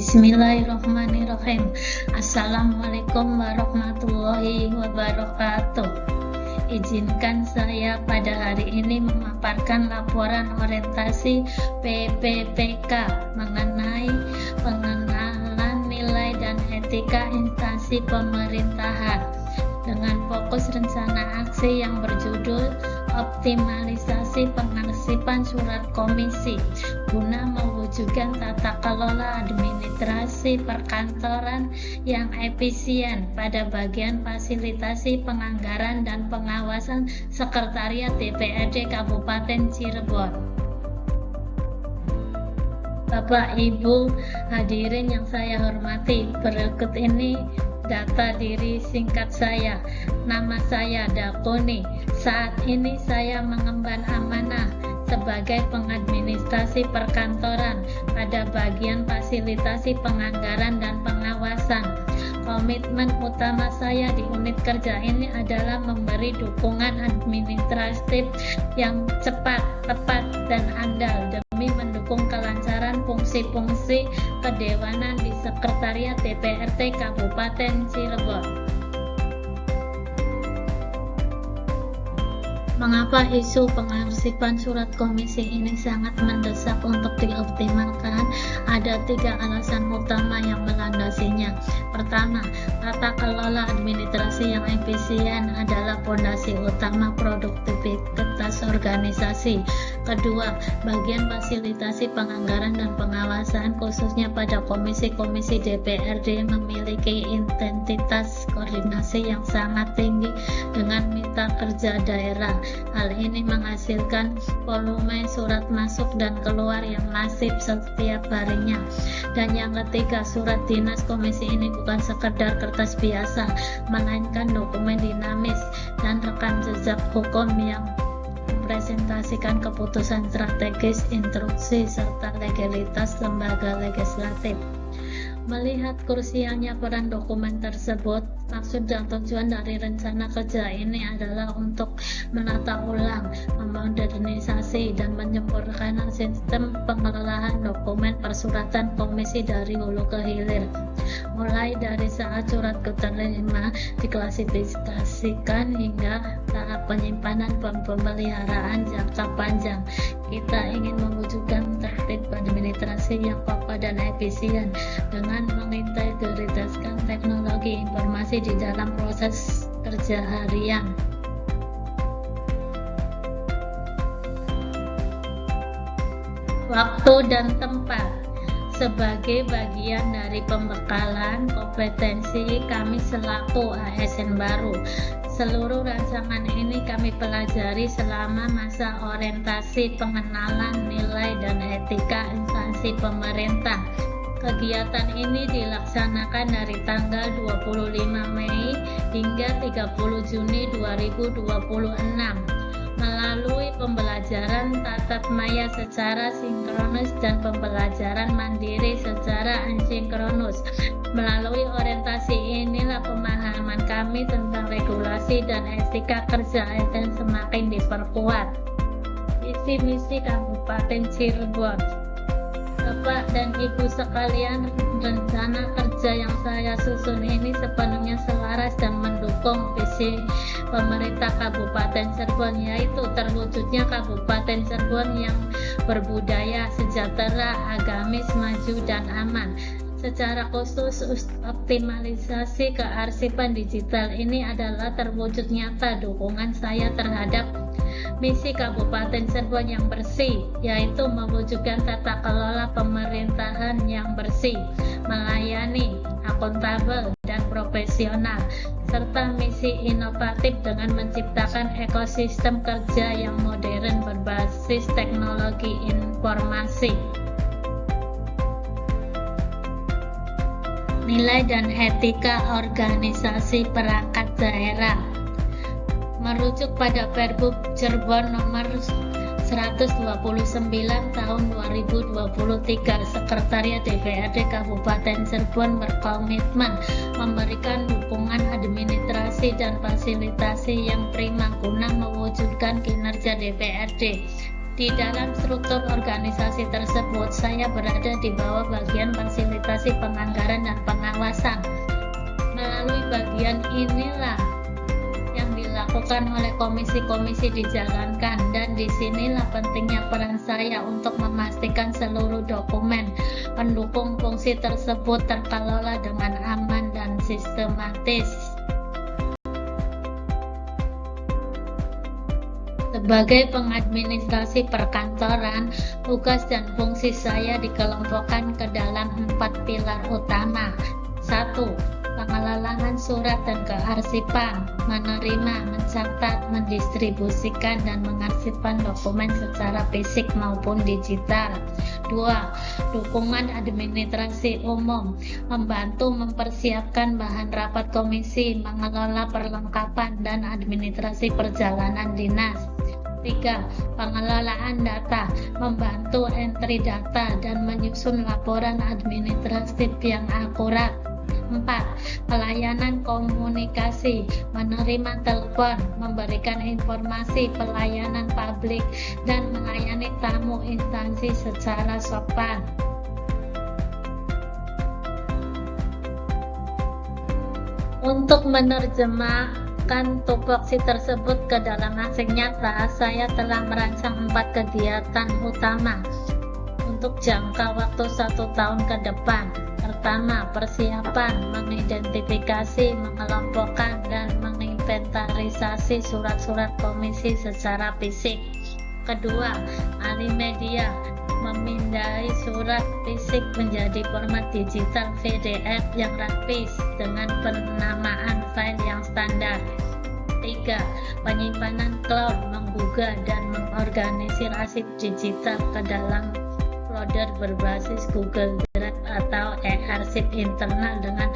Bismillahirrahmanirrahim. Assalamualaikum warahmatullahi wabarakatuh. Izinkan saya pada hari ini memaparkan laporan orientasi PPPK mengenai pengenalan nilai dan etika instansi pemerintahan dengan fokus rencana aksi yang berjudul optimalisasi pengarsipan surat komisi guna mewujudkan tata kelola administrasi perkantoran yang efisien pada bagian fasilitasi penganggaran dan pengawasan Sekretariat DPRD Kabupaten Cirebon. Bapak Ibu hadirin yang saya hormati, berikut ini data diri singkat saya. Nama saya Dakoni. Saat ini saya mengemban amanah sebagai pengadministrasi perkantoran pada bagian fasilitasi penganggaran dan pengawasan. Komitmen utama saya di unit kerja ini adalah memberi dukungan administratif yang cepat, tepat, dan andal demi mendukung kelancaran fungsi-fungsi kedewanan di Sekretariat DPRD Kabupaten Cirebon. Mengapa isu pengarsipan surat komisi ini sangat mendesak untuk dioptimalkan? Ada 3 alasan utama yang melandasinya. Pertama, tata kelola administrasi yang efisien adalah fondasi utama produktivitas organisasi. Kedua, bagian fasilitasi penganggaran dan pengawasan khususnya pada komisi-komisi DPRD memiliki intensitas koordinasi yang sangat tinggi dengan mitra kerja daerah. Hal ini menghasilkan volume surat masuk dan keluar yang masif setiap harinya. Dan yang ketiga, surat dinas komisi ini bukan sekedar kertas biasa, melainkan dokumen dinamis dan rekam jejak hukum yang mempresentasikan keputusan strategis, instruksi, serta legalitas lembaga legislatif. Melihat krusialnya peran dokumen tersebut, maksud dan tujuan dari rencana kerja ini adalah untuk menata ulang, memodernisasi, dan menyempurnakan sistem pengelolaan dokumen persuratan komisi dari hulu ke hilir. Mulai dari saat surat keterima diklasifikasikan hingga tahap penyimpanan dan pemeliharaan jangka panjang. Kita ingin mewujudkan tertib administrasi yang kokoh dan efisien dengan mengintegrasikan teknologi informasi di dalam proses kerja harian. Waktu dan tempat sebagai bagian dari pembekalan kompetensi kami selaku ASN baru. Seluruh rancangan ini kami pelajari selama masa orientasi pengenalan nilai dan etika instansi pemerintah. Kegiatan ini dilaksanakan dari tanggal 25 Mei hingga 30 Juni 2026 melalui pembelajaran tatap maya secara sinkronus dan pembelajaran mandiri secara asinkronus. Melalui orientasi inilah pemahaman kami tentang regulasi dan etika kerja ASN semakin diperkuat. Visi misi Kabupaten Cirebon. Bapak dan Ibu sekalian, rencana kerja yang saya susun ini sepenuhnya selaras dan mendukung visi pemerintah Kabupaten Cirebon, yaitu terwujudnya Kabupaten Cirebon yang berbudaya, sejahtera, agamis, maju, dan aman. Secara khusus, optimalisasi kearsipan digital ini adalah terwujud nyata dukungan saya terhadap misi Kabupaten Cirebon yang bersih, yaitu mewujudkan tata kelola pemerintahan yang bersih, melayani, akuntabel, dan profesional, serta misi inovatif dengan menciptakan ekosistem kerja yang modern berbasis teknologi informasi. Nilai dan etika organisasi perangkat daerah. Merujuk pada Perbup Cirebon nomor 129 tahun 2023, Sekretariat DPRD Kabupaten Cirebon berkomitmen memberikan dukungan administrasi dan fasilitasi yang prima guna mewujudkan kinerja DPRD Di dalam struktur organisasi tersebut, saya berada di bawah bagian fasilitasi penganggaran dan pengawasan. Melalui bagian inilah yang dilakukan oleh komisi-komisi dijalankan, dan disinilah pentingnya peran saya untuk memastikan seluruh dokumen pendukung fungsi tersebut terkelola dengan aman dan sistematis. Sebagai pengadministrasi perkantoran, tugas dan fungsi saya dikelompokkan ke dalam 4 pilar utama. 1. Pengelolaan surat dan kearsipan, menerima, mencatat, mendistribusikan, dan mengarsipkan dokumen secara fisik maupun digital. 2. Dukungan administrasi umum, membantu mempersiapkan bahan rapat komisi, mengelola perlengkapan dan administrasi perjalanan dinas. 3. Pengelolaan data, membantu entry data dan menyusun laporan administratif yang akurat. 4. Pelayanan komunikasi, menerima telepon, memberikan informasi pelayanan publik, dan melayani tamu instansi secara sopan. Untuk menerjemahkan tupoksi tersebut ke dalam hasil nyata, saya telah merancang 4 kegiatan utama untuk jangka waktu 1 tahun ke depan. Pertama, persiapan, mengidentifikasi, mengelompokkan, dan menginventarisasi surat-surat komisi secara fisik. Kedua, alih media, memindai surat fisik menjadi format digital PDF yang rapi dengan penamaan file yang standar. 3. Penyimpanan cloud, menggugah dan mengorganisir arsip digital ke dalam folder berbasis Google Drive atau e-arsip internal dengan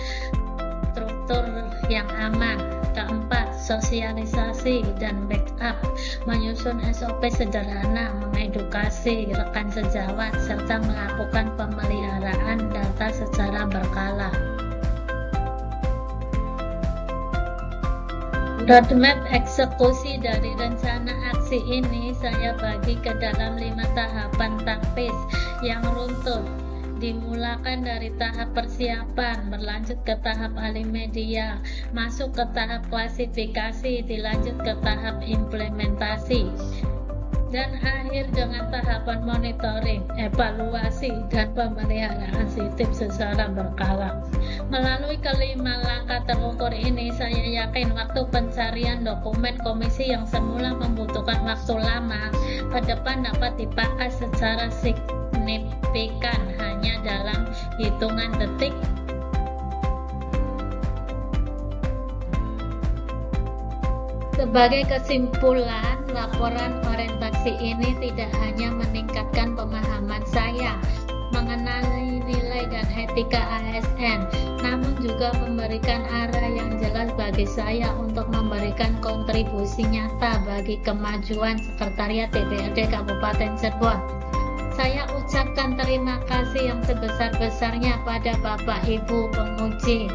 struktur yang aman. Keempat, sosialisasi dan backup, menyusun SOP sederhana, mengedukasi rekan sejawat, serta melakukan pemeliharaan data secara berkala. Roadmap eksekusi dari rencana aksi ini saya bagi ke dalam 5 tahapan taktis yang runtut. Dimulakan dari tahap persiapan, berlanjut ke tahap alih media, masuk ke tahap klasifikasi, dilanjut ke tahap implementasi, dan akhir dengan tahapan monitoring, evaluasi, dan pemeliharaan sistem secara berkala. Melalui kelima langkah terukur ini, saya yakin waktu pencarian dokumen komisi yang semula membutuhkan waktu lama, ke depan dapat dipakai secara signifikan hanya dalam hitungan detik. Sebagai kesimpulan, laporan orientasi ini tidak hanya meningkatkan pemahaman saya mengenai nilai dan etika ASN, namun juga memberikan arah yang jelas bagi saya untuk memberikan kontribusi nyata bagi kemajuan Sekretariat DPRD Kabupaten Cirebon. Saya ucapkan terima kasih yang sebesar-besarnya pada Bapak Ibu penguji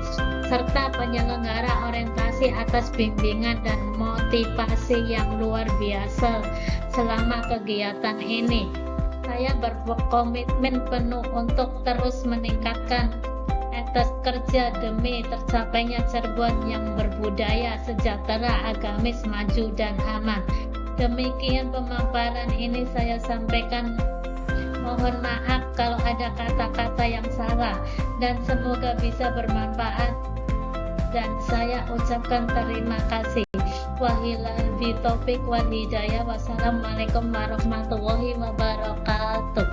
serta penyelenggara orientasi atas bimbingan dan motivasi yang luar biasa selama kegiatan ini. Saya berkomitmen penuh untuk terus meningkatkan etos kerja demi tercapainya Cirebon yang berbudaya, sejahtera, agamis, maju, dan aman. Demikian pemaparan ini saya sampaikan. Mohon maaf kalau ada kata-kata yang salah, dan semoga bisa bermanfaat, dan saya ucapkan terima kasih. Wabillahi taufiq wal hidayah. Wassalamualaikum warahmatullahi wabarakatuh.